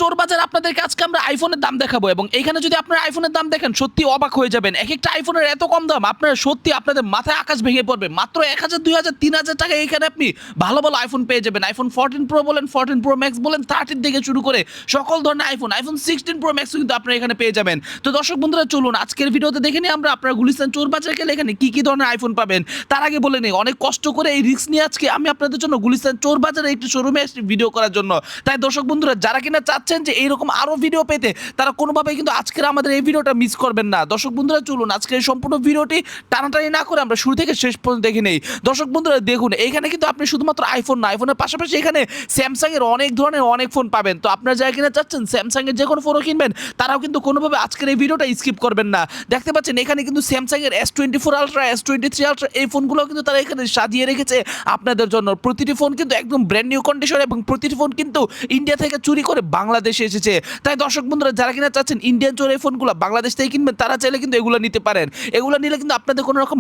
চোর বাজার আপনাদেরকে আজকে আমরা আইফোনের দাম দেখাবো এবং এইখানে যদি আপনারা আইফোনের দাম দেখেন সত্যি অবাক হয়ে যাবেন। এক একটা আইফোনের এত কম দাম আপনারা সত্যি আপনাদের মাথায় আকাশ ভেঙে পড়বে। মাত্র 1000, 2000, 3000 টাকা এখানে আপনি ভালো ভালো আইফোন পেয়ে যাবেন। আইফোন 14 প্রো বলেন, 14 প্রো ম্যাক্স বলেন, 13 থেকে শুরু করে সকল ধরনের আইফোন 16 প্রো ম্যাক্স কিন্তু আপনারা এখানে পেয়ে যাবেন। তো দর্শক বন্ধুরা চলুন আজকের ভিডিওতে দেখে নিই আমরা আপনারা গুলিস্তান চোর বাজার গেলে এখানে কি কি ধরনের আইফোন পাবেন। তার আগে বলে নেই অনেক কষ্ট করে এই রিস্ক নিয়ে আজকে আমি আপনাদের জন্য গুলিস্তান চোর বাজারে একটি শোরুমে এসেছি ভিডিও করার জন্য। তাই দর্শক বন্ধুরা যারা কিনা চাচ্ছেন যে এইরকম আরো ভিডিও পেতে তারা কোনোভাবেই কিন্তু আজকের আমাদের এই ভিডিওটা মিস করবেন না। দর্শক বন্ধুরা চলুন আজকের এই সম্পূর্ণ ভিডিওটি টানাটানি না করে আমরা শুরু থেকে শেষ পর্যন্ত দেখে নেই। দর্শক বন্ধুরা দেখুন এখানে কিন্তু আপনি শুধুমাত্র আইফোন না, আইফোনের পাশাপাশি এখানে স্যামসাং এর অনেক ধরনের অনেক ফোন পাবেন। তো আপনারা যারা কিনা চাচ্ছেন স্যামসাং এর যে কোনো ফোনও কিনবেন তারাও কিন্তু কোনোভাবে আজকের এই ভিডিওটা স্কিপ করবেন না। দেখতে পাচ্ছেন এখানে কিন্তু স্যামসাং এর S24 আলট্রা, S23 আলট্রা এই ফোনগুলো কিন্তু তারা এখানে সাজিয়ে রেখেছে আপনাদের জন্য। প্রতিটি ফোন কিন্তু একদম ব্র্যান্ড নিউ কন্ডিশন এবং প্রতিটি ফোন কিন্তু ইন্ডিয়া থেকে চুরি করে বাংলাদেশে এসেছে। তাই দর্শক বন্ধুরা যারা কিনা চাচ্ছেন ইন্ডিয়ান চোর এই ফোনগুলো বাংলাদেশ থেকে কিনবেন তারা চাইলে কিন্তু এগুলো নিতে পারেন। এগুলো নিলে কিন্তু আপনাদের কোনো রকম